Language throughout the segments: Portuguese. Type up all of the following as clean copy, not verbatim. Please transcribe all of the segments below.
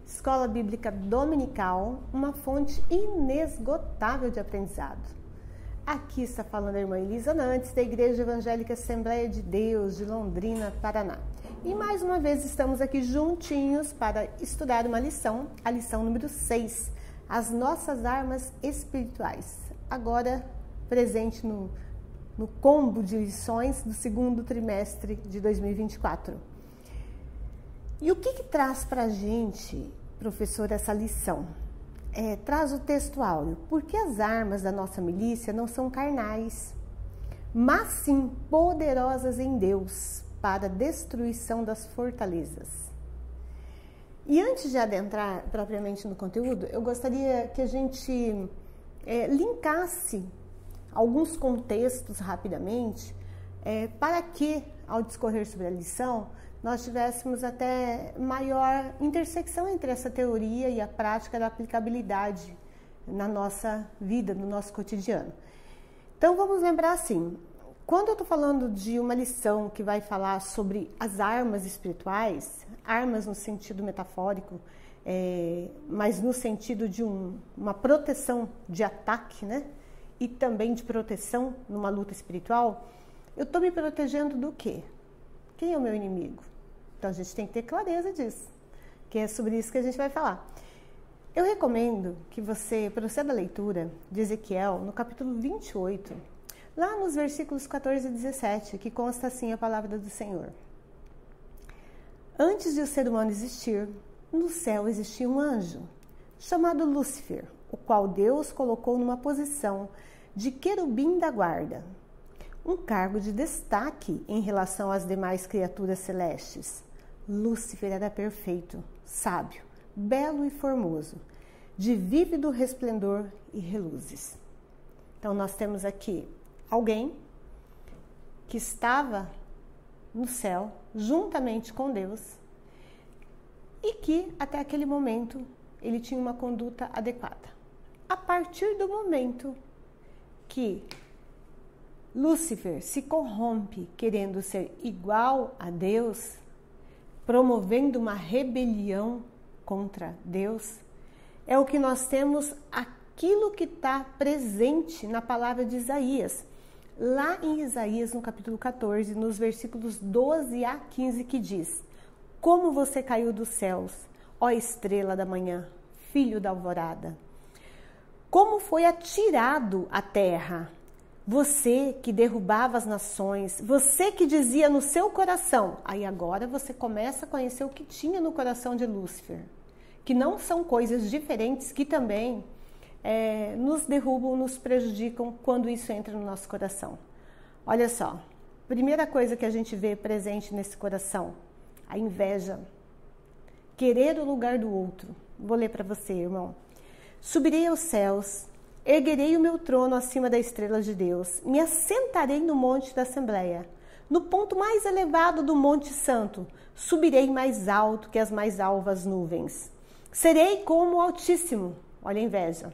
Escola Bíblica Dominical, uma fonte inesgotável de aprendizado. Aqui está falando a irmã Elisa Nantes, da Igreja Evangélica Assembleia de Deus, de Londrina, Paraná. E mais uma vez estamos aqui juntinhos para estudar uma lição, a lição número 6, as nossas armas espirituais. Agora presente no combo de lições do segundo trimestre de 2024. E o que traz para a gente, professor, essa lição? Traz o texto áureo, porque as armas da nossa milícia não são carnais, mas sim poderosas em Deus para a destruição das fortalezas. E antes de adentrar propriamente no conteúdo, eu gostaria que a gente linkasse alguns contextos rapidamente, para que, ao discorrer sobre a lição, nós tivéssemos até maior intersecção entre essa teoria e a prática da aplicabilidade na nossa vida, no nosso cotidiano. Então vamos lembrar assim, quando eu estou falando de uma lição que vai falar sobre as armas espirituais, armas no sentido metafórico, mas no sentido de uma proteção de ataque, né? E também de proteção numa luta espiritual, eu estou me protegendo do quê? Quem é o meu inimigo? Então a gente tem que ter clareza disso, que é sobre isso que a gente vai falar. Eu recomendo que você proceda à leitura de Ezequiel no capítulo 28, lá nos versículos 14 e 17, que consta assim a palavra do Senhor. Antes de o ser humano existir, no céu existia um anjo, chamado Lúcifer, o qual Deus colocou numa posição de querubim da guarda, um cargo de destaque em relação às demais criaturas celestes. Lúcifer era perfeito, sábio, belo e formoso, de vívido resplendor e reluzes. Então nós temos aqui alguém que estava no céu juntamente com Deus e que até aquele momento ele tinha uma conduta adequada. A partir do momento que Lúcifer se corrompe querendo ser igual a Deus, promovendo uma rebelião contra Deus, é o que nós temos aquilo que está presente na palavra de Isaías. Lá em Isaías, no capítulo 14, nos versículos 12 a 15, que diz: Como você caiu dos céus, ó estrela da manhã, filho da alvorada! Como foi atirado à terra, você que derrubava as nações, você que dizia no seu coração. Aí agora você começa a conhecer o que tinha no coração de Lúcifer, que não são coisas diferentes, que também nos derrubam, nos prejudicam quando isso entra no nosso coração. Olha só, primeira coisa que a gente vê presente nesse coração, a inveja, querer o lugar do outro. Vou ler para você, irmão. Subirei aos céus, erguerei o meu trono acima das estrelas de Deus, me assentarei no monte da Assembleia, no ponto mais elevado do Monte Santo, subirei mais alto que as mais alvas nuvens. Serei como o Altíssimo, olha a inveja.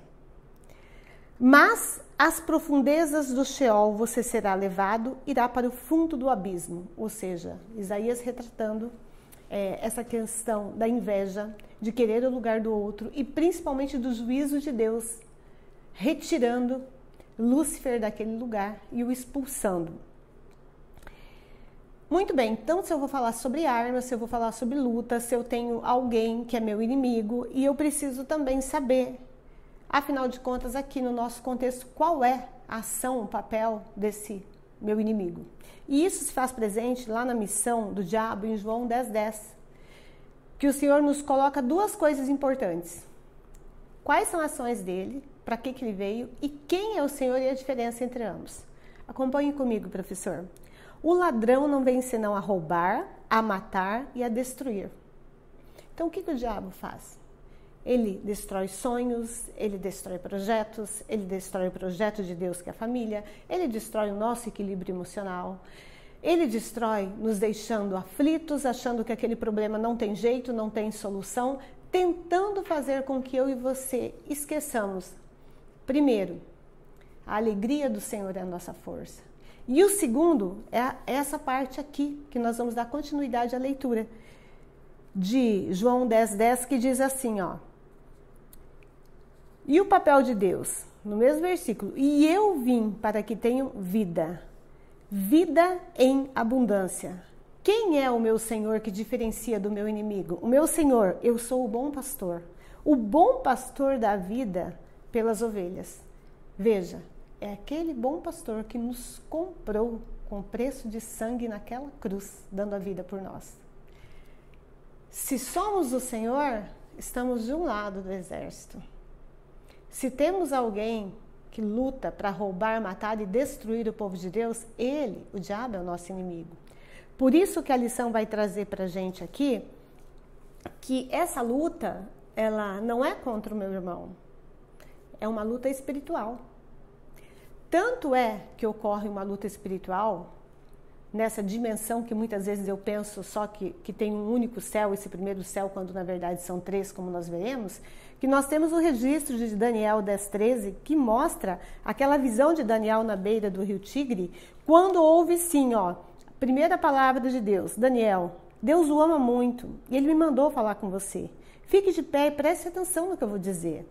Mas às profundezas do Sheol você será levado, irá para o fundo do abismo. Ou seja, Isaías retratando essa questão da inveja, de querer o lugar do outro e principalmente do juízo de Deus, retirando Lúcifer daquele lugar e o expulsando. Muito bem, então se eu vou falar sobre armas, se eu vou falar sobre luta, se eu tenho alguém que é meu inimigo, e eu preciso também saber, afinal de contas, aqui no nosso contexto, qual é a ação, o papel desse meu inimigo. E isso se faz presente lá na missão do diabo em João 10:10, que o Senhor nos coloca duas coisas importantes. Quais são as ações dele, para que ele veio e quem é o Senhor e a diferença entre ambos. Acompanhe comigo, professor. O ladrão não vem senão a roubar, a matar e a destruir. Então o que o diabo faz? Ele destrói sonhos, ele destrói projetos, ele destrói o projeto de Deus que é a família, ele destrói o nosso equilíbrio emocional, ele destrói nos deixando aflitos, achando que aquele problema não tem jeito, não tem solução, tentando fazer com que eu e você esqueçamos, primeiro, a alegria do Senhor é a nossa força. E o segundo é essa parte aqui, que nós vamos dar continuidade à leitura, de João 10:10, que diz assim, ó. E o papel de Deus, no mesmo versículo, e eu vim para que tenham vida, vida em abundância. Quem é o meu Senhor que diferencia do meu inimigo? O meu Senhor, eu sou o bom pastor. O bom pastor dá vida pelas ovelhas. Veja, é aquele bom pastor que nos comprou com preço de sangue naquela cruz, dando a vida por nós. Se somos o Senhor, estamos de um lado do exército. Se temos alguém que luta para roubar, matar e destruir o povo de Deus, ele, o diabo, é o nosso inimigo. Por isso que a lição vai trazer para a gente aqui que essa luta, ela não é contra o meu irmão, é uma luta espiritual. Tanto é que ocorre uma luta espiritual nessa dimensão que muitas vezes eu penso só que tem um único céu, esse primeiro céu, quando na verdade são três, como nós veremos, que nós temos o registro de Daniel 10:13, que mostra aquela visão de Daniel na beira do rio Tigre, quando houve sim, ó, primeira palavra de Deus, Daniel, Deus o ama muito e ele me mandou falar com você. Fique de pé e preste atenção no que eu vou dizer.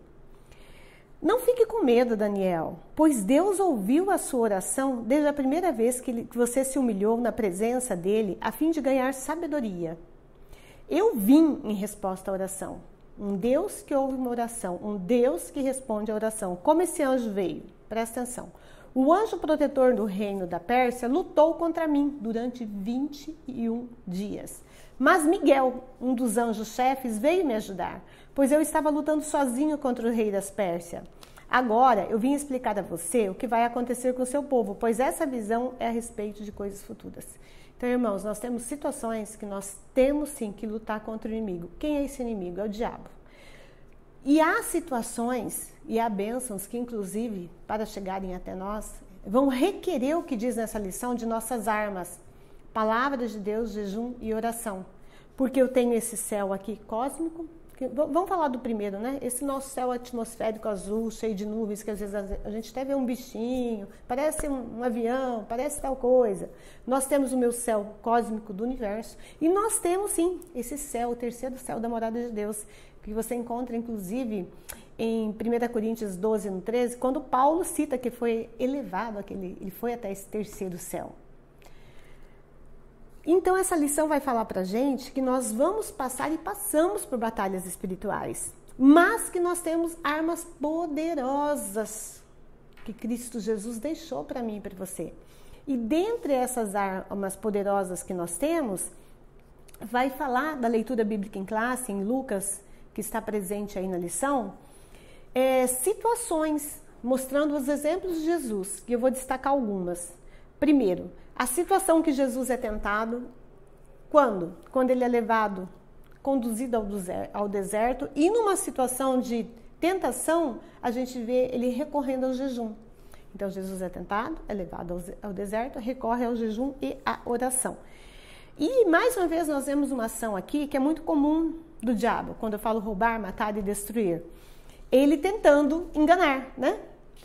Não fique com medo, Daniel, pois Deus ouviu a sua oração desde a primeira vez que você se humilhou na presença dele a fim de ganhar sabedoria. Eu vim em resposta à oração. Um Deus que ouve uma oração, um Deus que responde à oração. Como esse anjo veio? Presta atenção. O anjo protetor do reino da Pérsia lutou contra mim durante 21 dias. Mas Miguel, um dos anjos-chefes, veio me ajudar, pois eu estava lutando sozinho contra o rei das Pérsia. Agora, eu vim explicar a você o que vai acontecer com o seu povo, pois essa visão é a respeito de coisas futuras. Então, irmãos, nós temos situações que nós temos sim que lutar contra o inimigo. Quem é esse inimigo? É o diabo. E há situações e há bênçãos que, inclusive, para chegarem até nós, vão requerer o que diz nessa lição de nossas armas. Palavras de Deus, jejum e oração. Porque eu tenho esse céu aqui cósmico. Vamos falar do primeiro, né? Esse nosso céu atmosférico azul, cheio de nuvens, que às vezes a gente até vê um bichinho, parece um avião, parece tal coisa. Nós temos o meu céu cósmico do universo. E nós temos, sim, esse céu, o terceiro céu da morada de Deus, que você encontra, inclusive, em 1 Coríntios 12, no 13, quando Paulo cita que foi elevado, ele foi até esse terceiro céu. Então, essa lição vai falar pra gente que nós vamos passar e passamos por batalhas espirituais, mas que nós temos armas poderosas que Cristo Jesus deixou para mim e para você. E dentre essas armas poderosas que nós temos, vai falar da leitura bíblica em classe, em Lucas, que está presente aí na lição, situações mostrando os exemplos de Jesus, que eu vou destacar algumas. Primeiro, a situação que Jesus é tentado, quando? Quando ele é levado, conduzido ao deserto, e numa situação de tentação, a gente vê ele recorrendo ao jejum. Então, Jesus é tentado, é levado ao deserto, recorre ao jejum e à oração. E, mais uma vez, nós vemos uma ação aqui que é muito comum do diabo, quando eu falo roubar, matar e destruir. Ele tentando enganar, né?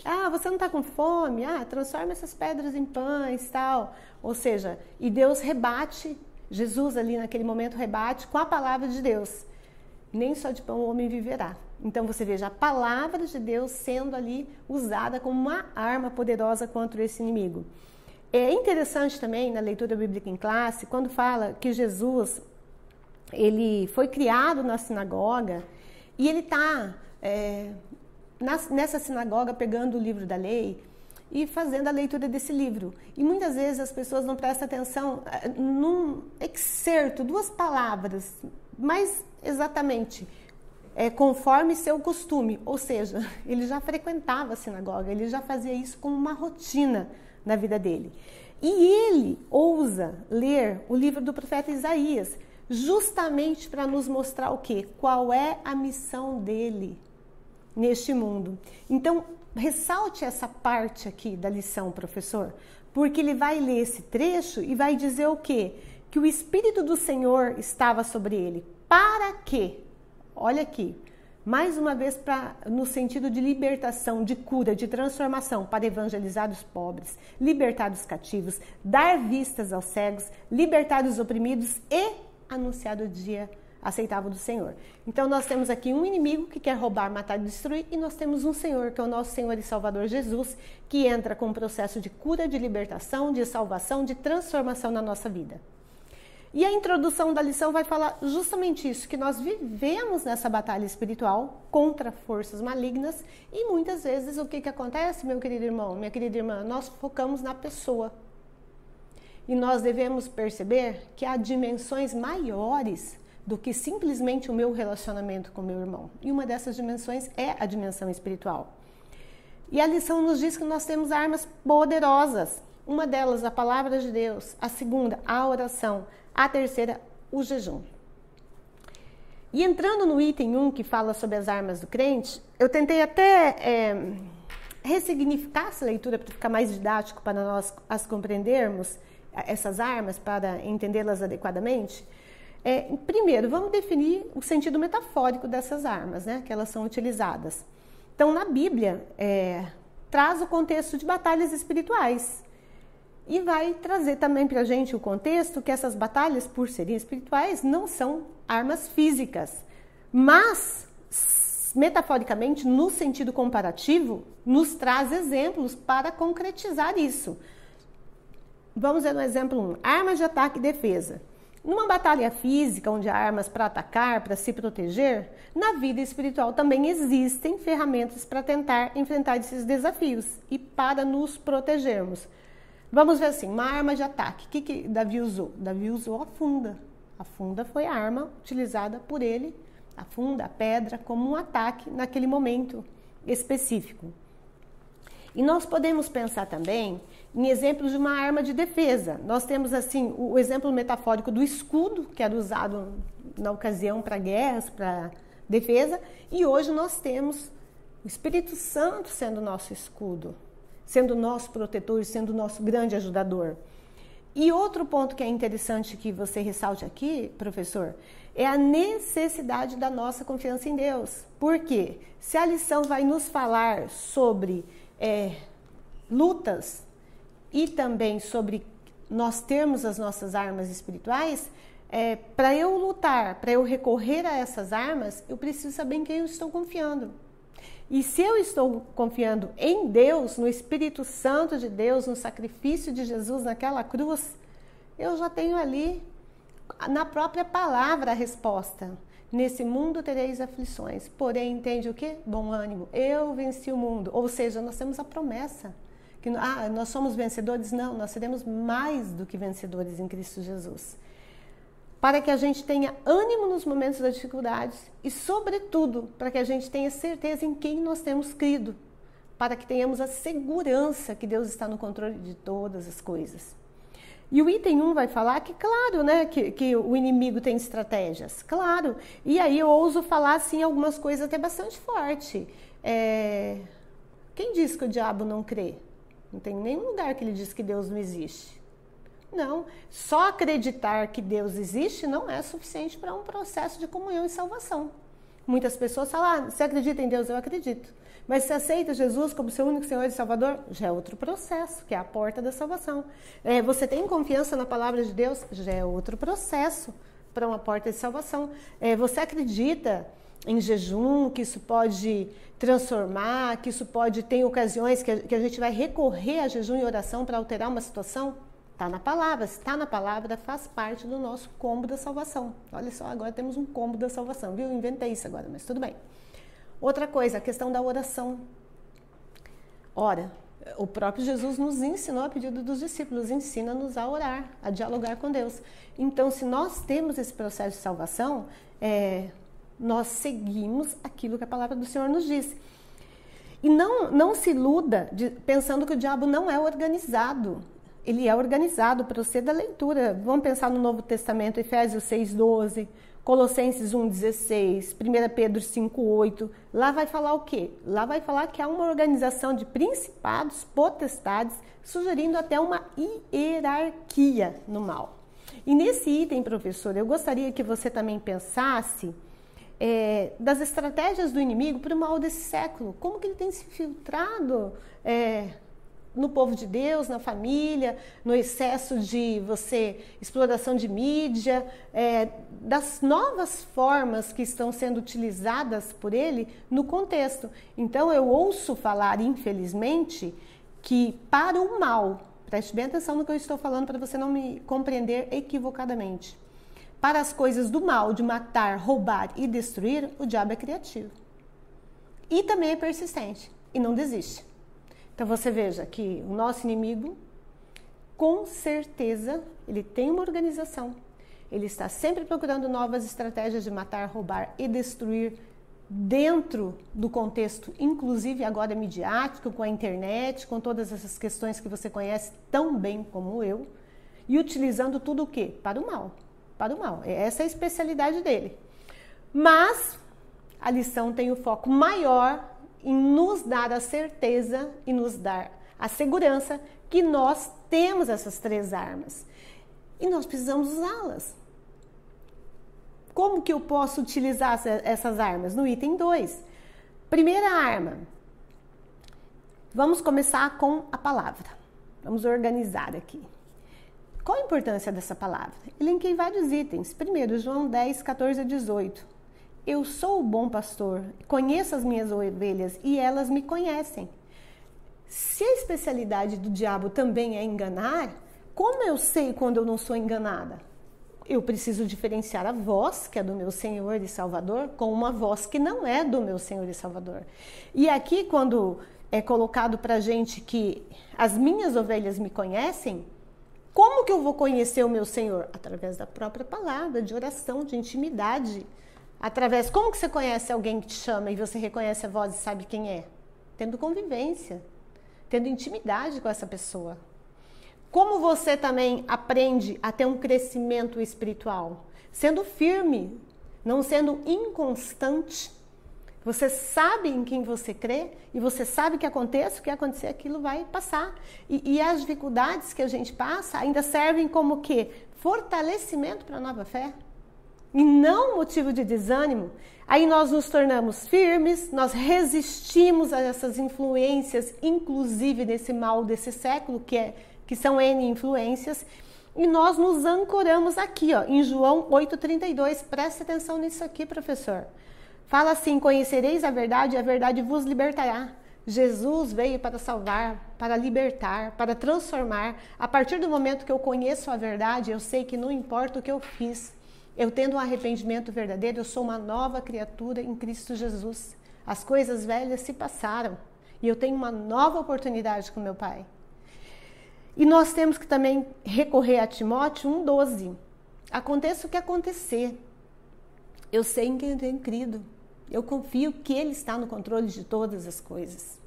Ah, você não está com fome? Ah, transforma essas pedras em pães, tal. Ou seja, e Deus rebate, Jesus ali naquele momento rebate com a palavra de Deus. Nem só de pão o homem viverá. Então você veja a palavra de Deus sendo ali usada como uma arma poderosa contra esse inimigo. É interessante também na leitura bíblica em classe, quando fala que Jesus, ele foi criado na sinagoga e ele está... nessa sinagoga pegando o livro da lei e fazendo a leitura desse livro. E muitas vezes as pessoas não prestam atenção num excerto, duas palavras, mas exatamente conforme seu costume. Ou seja, ele já frequentava a sinagoga, ele já fazia isso como uma rotina na vida dele. E ele ousa ler o livro do profeta Isaías, justamente para nos mostrar o quê? Qual é a missão dele neste mundo. Então, ressalte essa parte aqui da lição, professor, porque ele vai ler esse trecho e vai dizer o quê? Que o Espírito do Senhor estava sobre ele. Para quê? Olha aqui, mais uma vez no sentido de libertação, de cura, de transformação, para evangelizar os pobres, libertar os cativos, dar vistas aos cegos, libertar os oprimidos e anunciar o dia aceitável do Senhor. Então nós temos aqui um inimigo que quer roubar, matar e destruir, e nós temos um Senhor, que é o nosso Senhor e Salvador Jesus, que entra com um processo de cura, de libertação, de salvação, de transformação na nossa vida. E a introdução da lição vai falar justamente isso, que nós vivemos nessa batalha espiritual contra forças malignas e muitas vezes o que acontece, meu querido irmão, minha querida irmã, nós focamos na pessoa. E nós devemos perceber que há dimensões maiores do que simplesmente o meu relacionamento com meu irmão. E uma dessas dimensões é a dimensão espiritual. E a lição nos diz que nós temos armas poderosas. Uma delas, a palavra de Deus. A segunda, a oração. A terceira, o jejum. E entrando no item 1, que fala sobre as armas do crente, eu tentei até ressignificar essa leitura para ficar mais didático para nós as compreendermos, essas armas, para entendê-las adequadamente. Primeiro, vamos definir o sentido metafórico dessas armas, né, que elas são utilizadas. Então, na Bíblia, traz o contexto de batalhas espirituais. E vai trazer também para a gente o contexto que essas batalhas, por serem espirituais, não são armas físicas. Mas, metaforicamente, no sentido comparativo, nos traz exemplos para concretizar isso. Vamos ver no exemplo 1. Armas de ataque e defesa. Numa batalha física, onde há armas para atacar, para se proteger, na vida espiritual também existem ferramentas para tentar enfrentar esses desafios e para nos protegermos. Vamos ver assim, uma arma de ataque. O que Davi usou? Davi usou a funda. A funda foi a arma utilizada por ele, a funda, a pedra, como um ataque naquele momento específico. E nós podemos pensar também em exemplos de uma arma de defesa. Nós temos assim o exemplo metafórico do escudo, que era usado na ocasião para guerras, para defesa, e hoje nós temos o Espírito Santo sendo nosso escudo, sendo nosso protetor, sendo nosso grande ajudador. E outro ponto que é interessante que você ressalte aqui, professor, é a necessidade da nossa confiança em Deus. Por quê? Se a lição vai nos falar sobre lutas e também sobre nós termos as nossas armas espirituais, para eu lutar, para eu recorrer a essas armas, eu preciso saber em quem eu estou confiando. E se eu estou confiando em Deus, no Espírito Santo de Deus, no sacrifício de Jesus naquela cruz, eu já tenho ali, na própria palavra, a resposta. Nesse mundo tereis aflições, porém, entende o quê? Bom ânimo, eu venci o mundo. Ou seja, nós temos a promessa que nós somos vencedores. Não, nós seremos mais do que vencedores em Cristo Jesus. Para que a gente tenha ânimo nos momentos das dificuldades e, sobretudo, para que a gente tenha certeza em quem nós temos crido, para que tenhamos a segurança que Deus está no controle de todas as coisas. E o item 1 vai falar que, claro, né, que o inimigo tem estratégias, claro. E aí eu ouso falar, assim, algumas coisas até bastante fortes. Quem diz que o diabo não crê? Não tem nenhum lugar que ele diz que Deus não existe. Não, só acreditar que Deus existe não é suficiente para um processo de comunhão e salvação. Muitas pessoas falam, você acredita em Deus? Eu acredito. Mas se aceita Jesus como seu único Senhor e Salvador, já é outro processo, que é a porta da salvação. Você tem confiança na palavra de Deus? Já é outro processo para uma porta de salvação. Você acredita em jejum, que isso pode transformar, que isso pode ter ocasiões que a gente vai recorrer a jejum e oração para alterar uma situação? Está na palavra, se está na palavra, faz parte do nosso combo da salvação. Olha só, agora temos um combo da salvação, viu? Inventei isso agora, mas tudo bem. Outra coisa, a questão da oração. Ora, o próprio Jesus nos ensinou, a pedido dos discípulos, ensina-nos a orar, a dialogar com Deus. Então, se nós temos esse processo de salvação, nós seguimos aquilo que a palavra do Senhor nos diz. E não se iluda pensando que o diabo não é organizado. Ele é organizado, proceda a leitura. Vamos pensar no Novo Testamento, Efésios 6:12, Colossenses 1:16, 1 Pedro 5:8. Lá vai falar o quê? Lá vai falar que há uma organização de principados, potestades, sugerindo até uma hierarquia no mal. E nesse item, professor, eu gostaria que você também pensasse das estratégias do inimigo para o mal desse século. Como que ele tem se infiltrado no povo de Deus, na família, no excesso de exploração de mídia, das novas formas que estão sendo utilizadas por ele no contexto. Então eu ouço falar, infelizmente, que para o mal, preste bem atenção no que eu estou falando para você não me compreender equivocadamente, para as coisas do mal, de matar, roubar e destruir, o diabo é criativo. E também é persistente e não desiste. Então você veja que o nosso inimigo, com certeza, ele tem uma organização. Ele está sempre procurando novas estratégias de matar, roubar e destruir dentro do contexto, inclusive agora midiático, com a internet, com todas essas questões que você conhece tão bem como eu, e utilizando tudo o quê? Para o mal. Para o mal. Essa é a especialidade dele. Mas a lição tem o foco maior em nos dar a certeza e nos dar a segurança que nós temos essas 3 armas. E nós precisamos usá-las. Como que eu posso utilizar essas armas? No item 2. Primeira arma. Vamos começar com a palavra. Vamos organizar aqui. Qual a importância dessa palavra? Elenquei vários itens. Primeiro, João 10, 14 a 18. Eu sou o bom pastor, conheço as minhas ovelhas e elas me conhecem. Se a especialidade do diabo também é enganar, como eu sei quando eu não sou enganada? Eu preciso diferenciar a voz, que é do meu Senhor e Salvador, com uma voz que não é do meu Senhor e Salvador. E aqui, quando é colocado pra gente que as minhas ovelhas me conhecem, como que eu vou conhecer o meu Senhor? Através da própria palavra, de oração, de intimidade. Como que você conhece alguém que te chama e você reconhece a voz e sabe quem é? Tendo convivência, tendo intimidade com essa pessoa. Como você também aprende a ter um crescimento espiritual? Sendo firme, não sendo inconstante. Você sabe em quem você crê e você sabe que aconteça, o que acontecer, aquilo vai passar. E as dificuldades que a gente passa ainda servem como o quê? Fortalecimento para a nova fé. E não motivo de desânimo. Aí nós nos tornamos firmes, nós resistimos a essas influências, inclusive desse mal desse século, que são N influências, e nós nos ancoramos aqui, ó, em João 8,32. Preste atenção nisso aqui, professor. Fala assim: conhecereis a verdade e a verdade vos libertará. Jesus veio para salvar, para libertar, para transformar. A partir do momento que eu conheço a verdade, eu sei que não importa o que eu fiz, eu tendo um arrependimento verdadeiro, eu sou uma nova criatura em Cristo Jesus. As coisas velhas se passaram e eu tenho uma nova oportunidade com meu Pai. E nós temos que também recorrer a Timóteo 1,12. Aconteça o que acontecer, eu sei em quem eu tenho crido. Eu confio que Ele está no controle de todas as coisas.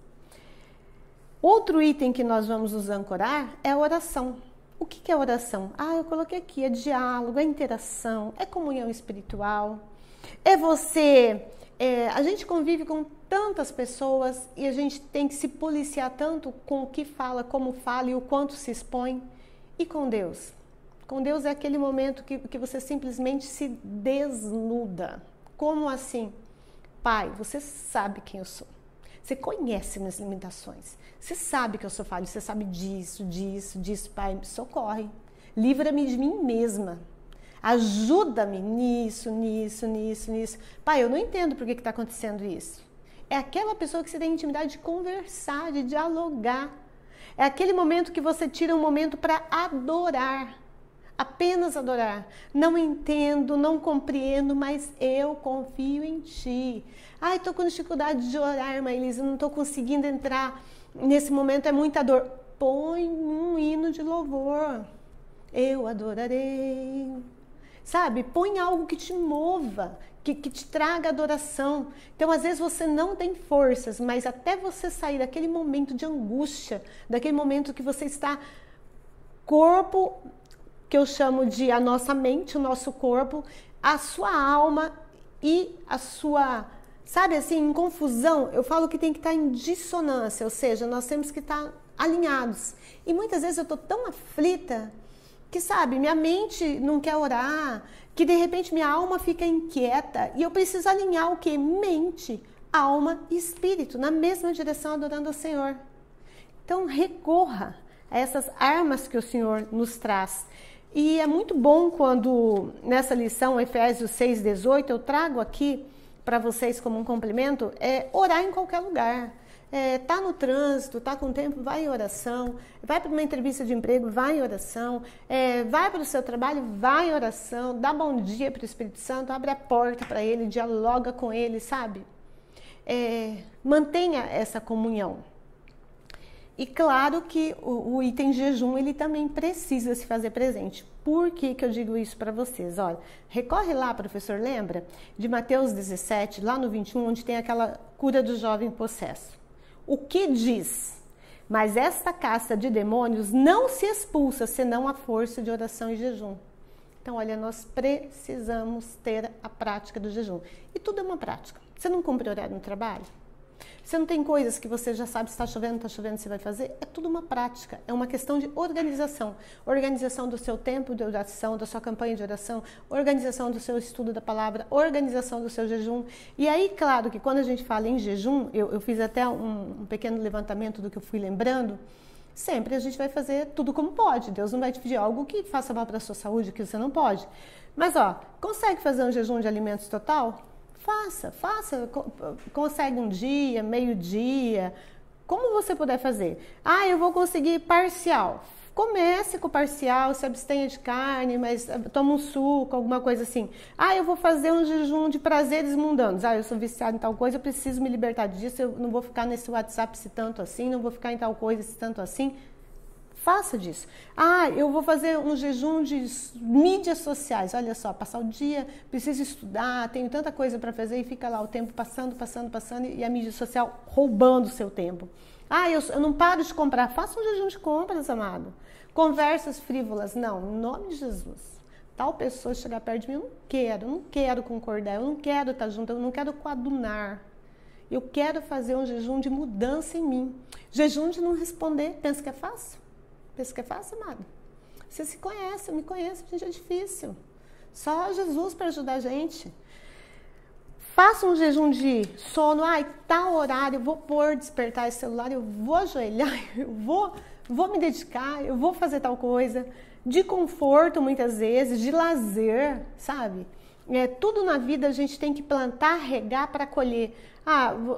Outro item que nós vamos nos ancorar é a oração. O que é oração? Eu coloquei aqui, é diálogo, é interação, é comunhão espiritual, é você... a gente convive com tantas pessoas e a gente tem que se policiar tanto com o que fala, como fala e o quanto se expõe. E com Deus? Com Deus é aquele momento que você simplesmente se desnuda. Como assim? Pai, você sabe quem eu sou. Você conhece minhas limitações. Você sabe que eu sou falho. Você sabe disso. Pai, me socorre. Livra-me de mim mesma. Ajuda-me nisso. Pai, eu não entendo por que está acontecendo isso. É aquela pessoa que você tem intimidade de conversar, de dialogar. É aquele momento que você tira um momento para adorar. Apenas adorar. Não entendo, não compreendo, mas eu confio em Ti. Estou com dificuldade de orar, irmã Elisa, não estou conseguindo entrar. Nesse momento é muita dor. Põe um hino de louvor. Eu adorarei. Sabe? Põe algo que te mova, que te traga adoração. Então, às vezes você não tem forças, mas até você sair daquele momento de angústia, daquele momento que você está corpo, que eu chamo de a nossa mente, o nosso corpo, a sua alma e a sua, sabe assim, em confusão. Eu falo que tem que estar em dissonância, ou seja, nós temos que estar alinhados. E muitas vezes eu estou tão aflita que, sabe, minha mente não quer orar, que de repente minha alma fica inquieta e eu preciso alinhar o quê? Mente, alma e espírito, na mesma direção, adorando ao Senhor. Então, recorra a essas armas que o Senhor nos traz. E é muito bom quando, nessa lição, Efésios 6,18, eu trago aqui para vocês como um complemento, orar em qualquer lugar. Tá no trânsito, tá com tempo, vai em oração. Vai para uma entrevista de emprego, vai em oração. Vai para o seu trabalho, vai em oração. Dá bom dia para o Espírito Santo, abre a porta para ele, dialoga com ele, sabe? Mantenha essa comunhão. E claro que o item jejum, ele também precisa se fazer presente. Por que eu digo isso para vocês? Olha, recorre lá, professor, lembra? De Mateus 17, lá no 21, onde tem aquela cura do jovem possesso. O que diz? Mas esta casta de demônios não se expulsa, senão a força de oração e jejum. Então, olha, nós precisamos ter a prática do jejum. E tudo é uma prática. Você não cumpre horário no trabalho? Você não tem coisas que você já sabe se está chovendo, você vai fazer? É tudo uma prática, é uma questão de organização. Organização do seu tempo de oração, da sua campanha de oração, organização do seu estudo da palavra, organização do seu jejum. E aí, claro, que quando a gente fala em jejum, eu fiz até um pequeno levantamento do que eu fui lembrando, sempre a gente vai fazer tudo como pode. Deus não vai te pedir algo que faça mal para a sua saúde, que você não pode. Mas, consegue fazer um jejum de alimentos total? Faça, consegue um dia, meio-dia, como você puder fazer. Eu vou conseguir parcial. Comece com parcial, se abstenha de carne, mas toma um suco, alguma coisa assim. Eu vou fazer um jejum de prazeres mundanos. Eu sou viciado em tal coisa, eu preciso me libertar disso, eu não vou ficar nesse WhatsApp se tanto assim, não vou ficar em tal coisa se tanto assim. Faça disso. Eu vou fazer um jejum de mídias sociais. Olha só, passar o dia, preciso estudar, tenho tanta coisa para fazer e fica lá o tempo passando e a mídia social roubando o seu tempo. Eu não paro de comprar. Faça um jejum de compras, amado. Conversas frívolas. Não, em nome de Jesus. Tal pessoa chegar perto de mim, eu não quero concordar, eu não quero estar junto, eu não quero coadunar. Eu quero fazer um jejum de mudança em mim. Jejum de não responder. Pensa que é fácil? Pensa que é fácil, amado? Você se conhece, eu me conheço, gente, é difícil. Só Jesus para ajudar a gente. Faça um jejum de sono. Tal horário, eu vou despertar esse celular, eu vou ajoelhar, eu vou me dedicar, eu vou fazer tal coisa. De conforto, muitas vezes, de lazer, sabe? Tudo na vida a gente tem que plantar, regar para colher.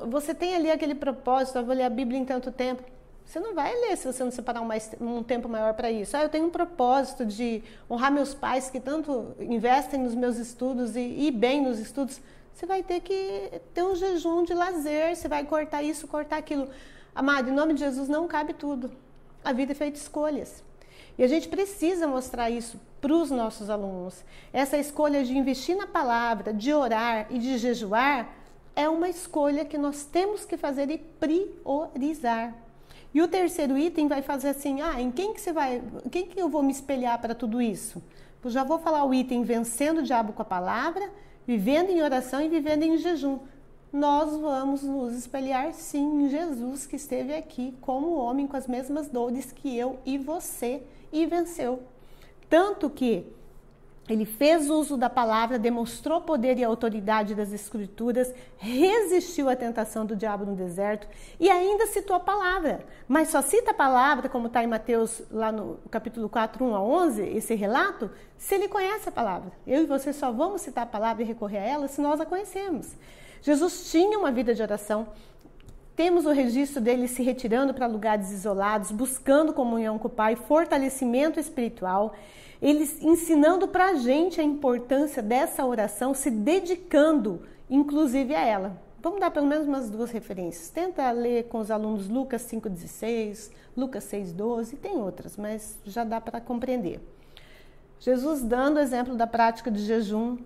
Você tem ali aquele propósito, eu vou ler a Bíblia em tanto tempo. Você não vai ler se você não separar um tempo maior para isso. Eu tenho um propósito de honrar meus pais que tanto investem nos meus estudos e ir bem nos estudos. Você vai ter que ter um jejum de lazer, você vai cortar isso, cortar aquilo. Amado, em nome de Jesus não cabe tudo. A vida é feita de escolhas. E a gente precisa mostrar isso para os nossos alunos. Essa escolha de investir na palavra, de orar e de jejuar é uma escolha que nós temos que fazer e priorizar. E o terceiro item vai fazer assim, em quem que eu vou me espelhar para tudo isso? Eu já vou falar o item vencendo o diabo com a palavra, vivendo em oração e vivendo em jejum. Nós vamos nos espelhar sim em Jesus, que esteve aqui como homem com as mesmas dores que eu e você e venceu. Tanto que ele fez uso da palavra, demonstrou poder e autoridade das escrituras, resistiu à tentação do diabo no deserto e ainda citou a palavra. Mas só cita a palavra, como está em Mateus, lá no capítulo 4, 1 a 11, esse relato, se ele conhece a palavra. Eu e você só vamos citar a palavra e recorrer a ela se nós a conhecemos. Jesus tinha uma vida de oração. Temos o registro dele se retirando para lugares isolados, buscando comunhão com o Pai, fortalecimento espiritual. Ele ensinando para a gente a importância dessa oração, se dedicando, inclusive, a ela. Vamos dar pelo menos umas 2 referências. Tenta ler com os alunos Lucas 5,16, Lucas 6,12, tem outras, mas já dá para compreender. Jesus dando exemplo da prática de jejum,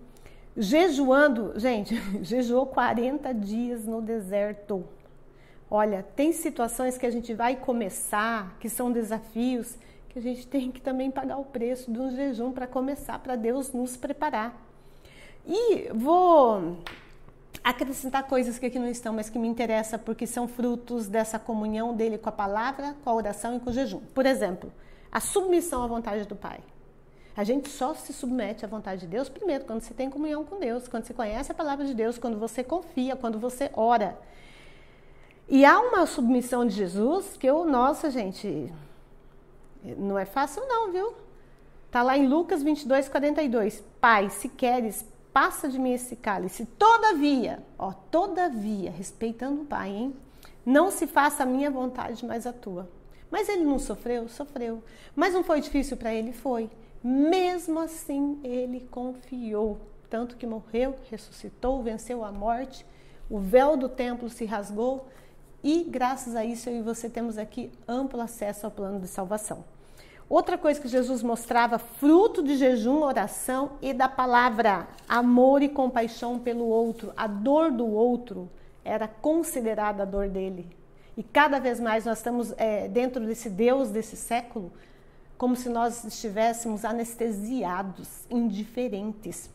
jejuando, gente, jejuou 40 dias no deserto. Olha, tem situações que a gente vai começar, que são desafios, que a gente tem que também pagar o preço de um jejum para começar, para Deus nos preparar. E vou acrescentar coisas que aqui não estão, mas que me interessam porque são frutos dessa comunhão dele com a palavra, com a oração e com o jejum. Por exemplo, a submissão à vontade do Pai. A gente só se submete à vontade de Deus primeiro quando você tem comunhão com Deus, quando você conhece a palavra de Deus, quando você confia, quando você ora. E há uma submissão de Jesus que nossa, gente, não é fácil não, viu? Tá lá em Lucas 22:42. Pai, se queres, passa de mim esse cálice. Todavia, todavia, respeitando o Pai, hein? Não se faça a minha vontade, mas a tua. Mas ele não sofreu? Sofreu. Mas não foi difícil para ele? Foi. Mesmo assim, ele confiou. Tanto que morreu, ressuscitou, venceu a morte. O véu do templo se rasgou. E graças a isso, eu e você temos aqui amplo acesso ao plano de salvação. Outra coisa que Jesus mostrava, fruto de jejum, oração e da palavra, amor e compaixão pelo outro. A dor do outro era considerada a dor dele. E cada vez mais nós estamos dentro desse Deus, desse século, como se nós estivéssemos anestesiados, indiferentes.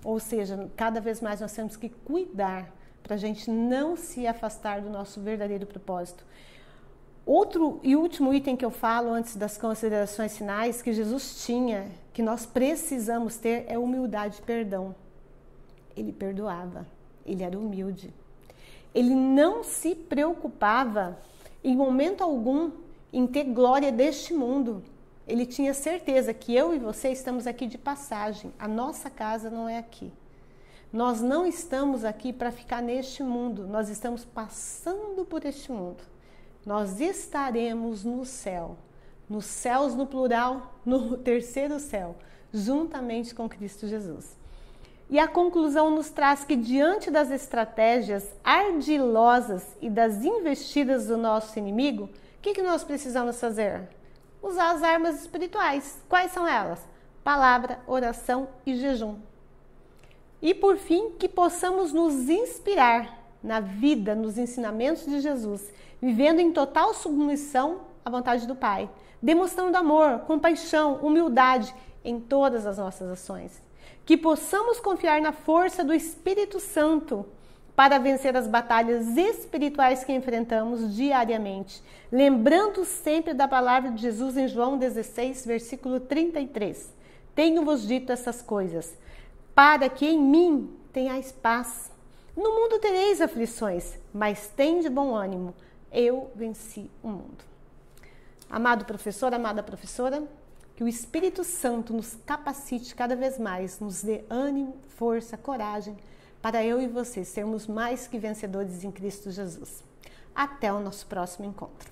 Ou seja, cada vez mais nós temos que cuidar para a gente não se afastar do nosso verdadeiro propósito. Outro e último item que eu falo antes das considerações finais que Jesus tinha, que nós precisamos ter, é humildade e perdão. Ele perdoava, ele era humilde. Ele não se preocupava em momento algum em ter glória deste mundo. Ele tinha certeza que eu e você estamos aqui de passagem. A nossa casa não é aqui. Nós não estamos aqui para ficar neste mundo. Nós estamos passando por este mundo. Nós estaremos no céu. Nos céus no plural, no terceiro céu, juntamente com Cristo Jesus. E a conclusão nos traz que diante das estratégias ardilosas e das investidas do nosso inimigo, o que nós precisamos fazer? Usar as armas espirituais. Quais são elas? Palavra, oração e jejum. E por fim, que possamos nos inspirar na vida, nos ensinamentos de Jesus, vivendo em total submissão à vontade do Pai, demonstrando amor, compaixão, humildade em todas as nossas ações. Que possamos confiar na força do Espírito Santo para vencer as batalhas espirituais que enfrentamos diariamente, lembrando sempre da palavra de Jesus em João 16, versículo 33. Tenho-vos dito essas coisas, para que em mim tenhais paz. No mundo tereis aflições, mas tende bom ânimo, eu venci o mundo. Amado professor, amada professora, que o Espírito Santo nos capacite cada vez mais, nos dê ânimo, força, coragem, para eu e você sermos mais que vencedores em Cristo Jesus. Até o nosso próximo encontro.